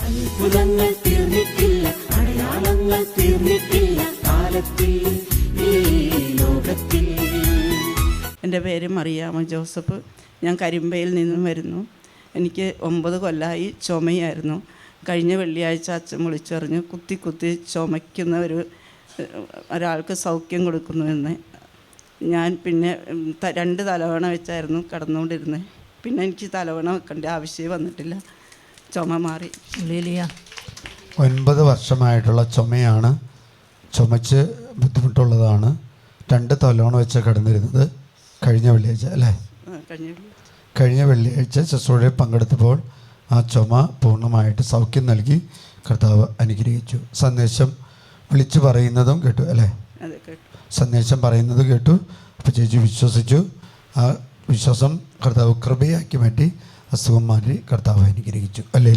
അത്ഭുതങ്ങൾ തീർന്നിട്ടില്ല, അടയാളങ്ങൾ തീർന്നിട്ടില്ല കാലത്തിൽ ഈ ലോകത്തിൽ. എൻ്റെ പേര് മറിയാമ്മ ജോസഫ്. ഞാൻ കരിമ്പയിൽ നിന്നും വരുന്നു. എനിക്ക് 9 കൊല്ലമായി ചുമയായിരുന്നു. കഴിഞ്ഞ വെള്ളിയാഴ്ച അച്ഛൻ വിളിച്ചറിഞ്ഞു കുത്തി കുത്തി ചുമയ്ക്കുന്ന ഒരാൾക്ക് സൗഖ്യം കൊടുക്കുന്നുവെന്ന്. ഞാൻ പിന്നെ 2 തലവണ വെച്ചായിരുന്നു കിടന്നുകൊണ്ടിരുന്നത്. പിന്നെ എനിക്ക് തലവണ വെക്കേണ്ട ആവശ്യമേ വന്നിട്ടില്ല. ചുമ മാറി. 9 വർഷമായിട്ടുള്ള ചുമയാണ്. ചുമച്ച് ബുദ്ധിമുട്ടുള്ളതാണ്. 2 തലവണ വെച്ച് കിടന്നിരുന്നത്. കഴിഞ്ഞ വെള്ളിയാഴ്ച അല്ലേ? കഴിഞ്ഞ വെള്ളിയാഴ്ച ശുശ്രൂഷയിൽ പങ്കെടുത്തപ്പോൾ ആ ചുമ പൂർണ്ണമായിട്ട് സൗഖ്യം നൽകി കർത്താവ് അനുഗ്രഹിച്ചു. സന്ദേശം വിളിച്ചു പറയുന്നതും കേട്ടു അല്ലേ? സന്ദേശം പറയുന്നത് കേട്ടു. അപ്പോൾ ചേച്ചി വിശ്വസിച്ചു. ആ വിശ്വാസം കർത്താവ് കൃപയാക്കി മാറ്റി അസുഖം മാറ്റി കർത്താവ് അനുഗ്രഹിച്ചു. അല്ലേ?